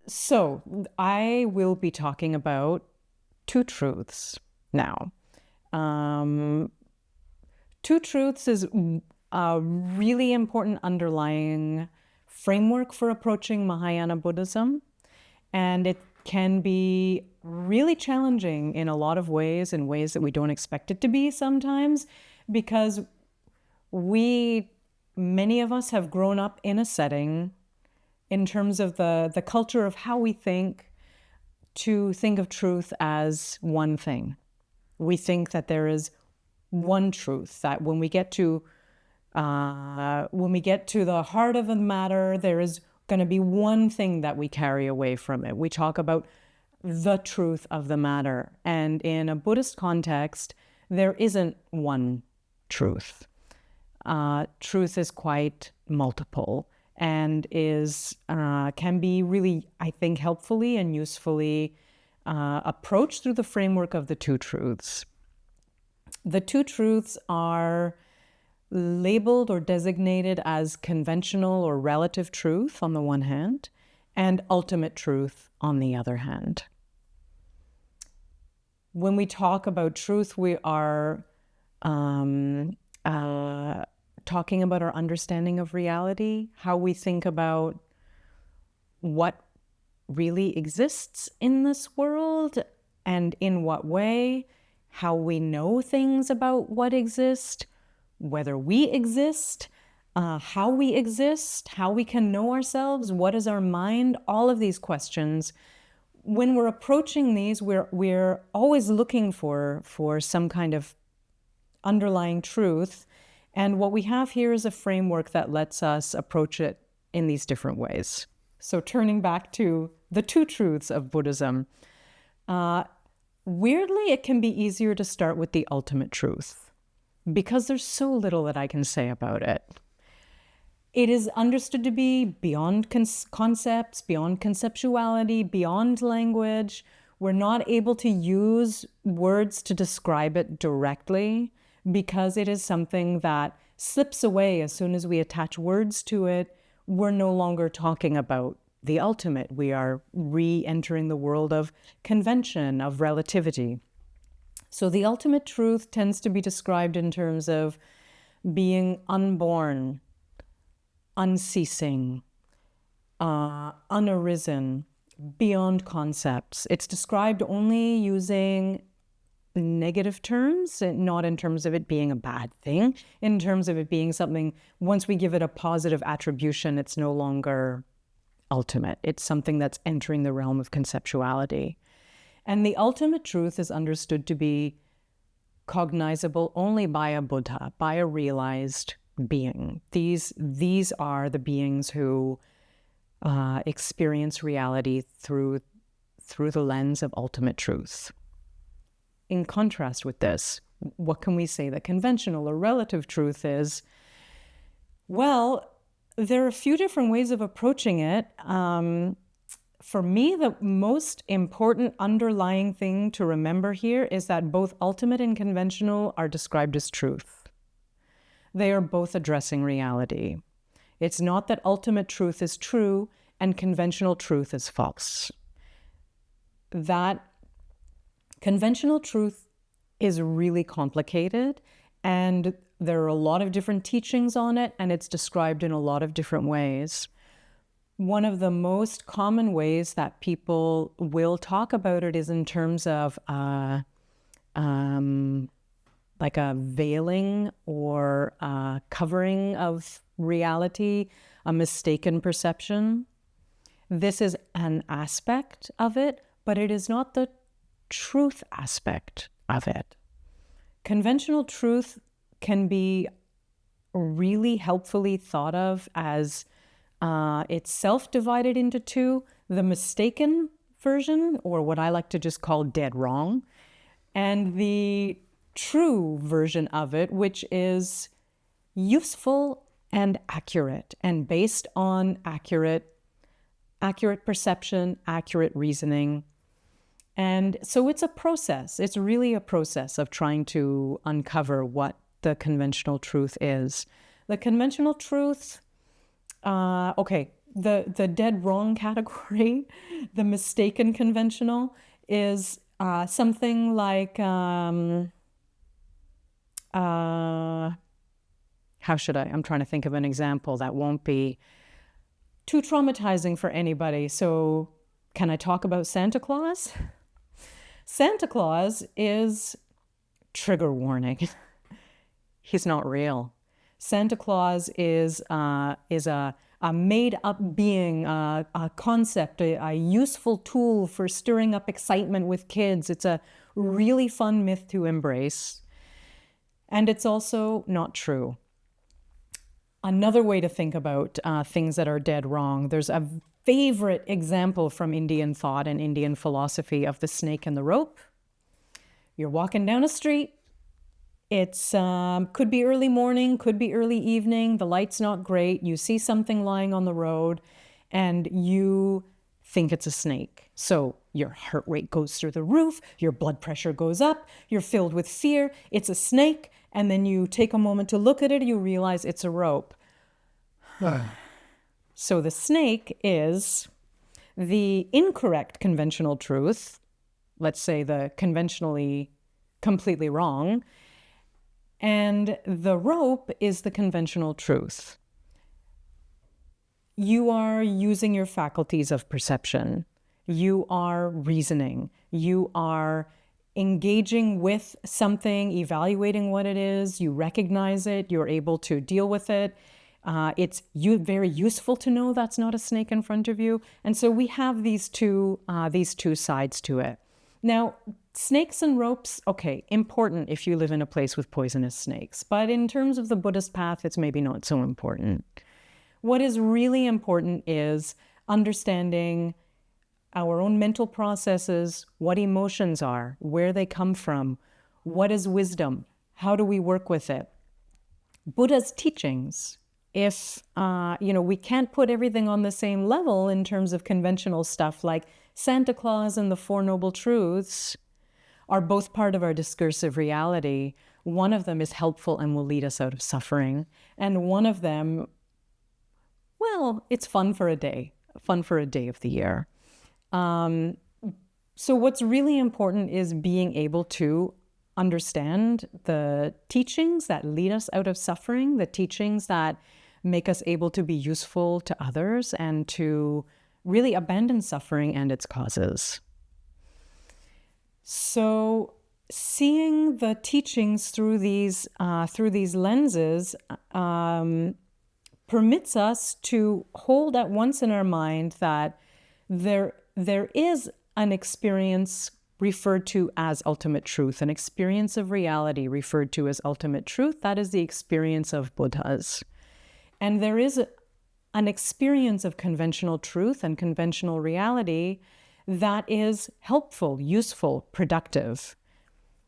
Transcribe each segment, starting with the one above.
So I will be talking about two truths now. Um, Two truths is a really important underlying framework for approaching Mahayana Buddhism. And it can be really challenging in a lot of ways, in ways that we don't expect it to be sometimes, because many of us have grown up in a setting in terms of the culture of how we think, to think of truth as one thing. We think that there is one truth, that when we get to the heart of the matter, there is going to be one thing that we carry away from it. We talk about the truth of the matter. And in a Buddhist context, there isn't one truth. Truth is quite multiple and can be really, I think, helpfully and usefully approached through the framework of the two truths. The two truths are labeled or designated as conventional or relative truth on the one hand, and ultimate truth on the other hand. When we talk about truth, we are talking about our understanding of reality, how we think about what really exists in this world and in what way, how we know things about what exists, whether we exist, how we exist, how we can know ourselves, what is our mind, all of these questions. When we're approaching these, we're always looking for some kind of underlying truth. And what we have here is a framework that lets us approach it in these different ways. So turning back to the two truths of Buddhism, weirdly, it can be easier to start with the ultimate truth because there's so little that I can say about it. It is understood to be beyond concepts, beyond conceptuality, beyond language. We're not able to use words to describe it directly because it is something that slips away as soon as we attach words to it. We're no longer talking about the ultimate. We are re-entering the world of convention, of relativity. So the ultimate truth tends to be described in terms of being unborn, unceasing, unarisen, beyond concepts. It's described only using negative terms, not in terms of it being a bad thing, in terms of it being something, once we give it a positive attribution, it's no longer ultimate. It's something that's entering the realm of conceptuality. And the ultimate truth is understood to be cognizable only by a Buddha, by a realized being. These are the beings who experience reality through the lens of ultimate truth. In contrast with this, what can we say that conventional or relative truth is? Well, there are a few different ways of approaching it. For me, the most important underlying thing to remember here is that both ultimate and conventional are described as truth. They are both addressing reality. It's not that ultimate truth is true and conventional truth is false. That conventional truth is really complicated, and there are a lot of different teachings on it, and it's described in a lot of different ways. One of the most common ways that people will talk about it is in terms of like a veiling or a covering of reality, a mistaken perception. This is an aspect of it, but it is not the truth aspect of it. Conventional truth can be really helpfully thought of as itself divided into two: the mistaken version, or what I like to just call dead wrong, and the true version of it, which is useful and accurate and based on accurate perception, accurate reasoning. And so it's a process. It's really a process of trying to uncover what the conventional truth is. The conventional truth, the dead wrong category, the mistaken conventional, is something like, how should I? I'm trying to think of an example that won't be too traumatizing for anybody. So can I talk about Santa Claus? Santa Claus is, trigger warning, he's not real. Santa Claus is a made-up being, a concept, a useful tool for stirring up excitement with kids. It's a really fun myth to embrace. And it's also not true. Another way to think about things that are dead wrong, there's a favorite example from Indian thought and Indian philosophy of the snake and the rope. You're walking down a street. It's could be early morning, could be early evening. The light's not great. You see something lying on the road and you think it's a snake. So your heart rate goes through the roof, your blood pressure goes up, you're filled with fear. It's a snake. And then you take a moment to look at it, you realize it's a rope. So the snake is the incorrect conventional truth, let's say the conventionally completely wrong, and the rope is the conventional truth. You are using your faculties of perception. You are reasoning. You are engaging with something, evaluating what it is. You recognize it. You're able to deal with it. It's very useful to know that's not a snake in front of you. And so we have these two sides to it. Now, snakes and ropes, okay, important if you live in a place with poisonous snakes. But in terms of the Buddhist path, it's maybe not so important. What is really important is understanding our own mental processes, what emotions are, where they come from, what is wisdom, how do we work with it. Buddha's teachings, if, we can't put everything on the same level in terms of conventional stuff like Santa Claus and the Four Noble Truths are both part of our discursive reality. One of them is helpful and will lead us out of suffering. And one of them, well, it's fun for a day of the year. So what's really important is being able to understand the teachings that lead us out of suffering, the teachings that make us able to be useful to others and to really abandon suffering and its causes. So seeing the teachings through these lenses permits us to hold at once in our mind that there is an experience referred to as ultimate truth, an experience of reality referred to as ultimate truth. That is the experience of Buddhas. And there is an experience of conventional truth and conventional reality that is helpful, useful, productive.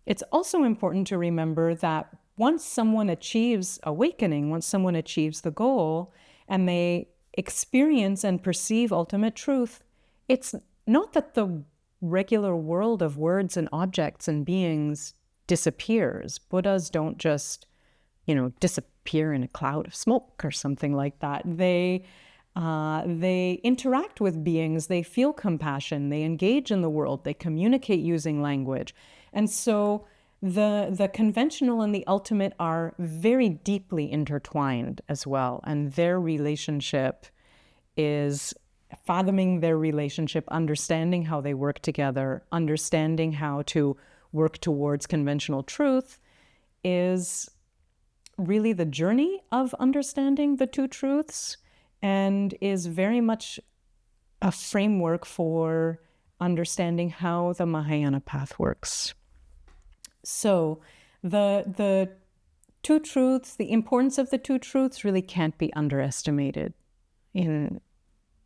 It's also important to remember that once someone achieves awakening, once someone achieves the goal, and they experience and perceive ultimate truth, it's not that the regular world of words and objects and beings disappears. Buddhas don't just, disappear in a cloud of smoke or something like that. They interact with beings, they feel compassion, they engage in the world, they communicate using language. And so the conventional and the ultimate are very deeply intertwined as well. And their relationship is fathoming their relationship, understanding how they work together, understanding how to work towards conventional truth is really the journey of understanding the two truths and is very much a framework for understanding how the Mahayana path works. So the two truths, the importance of the two truths really can't be underestimated in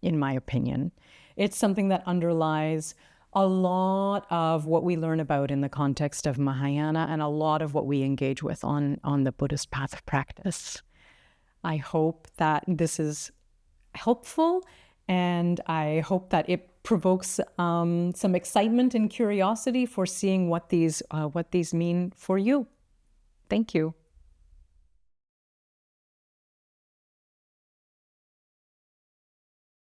my opinion. It's something that underlies a lot of what we learn about in the context of Mahayana and a lot of what we engage with on the Buddhist path of practice. I hope that this is helpful, and I hope that it provokes some excitement and curiosity for seeing what these mean for you. Thank you.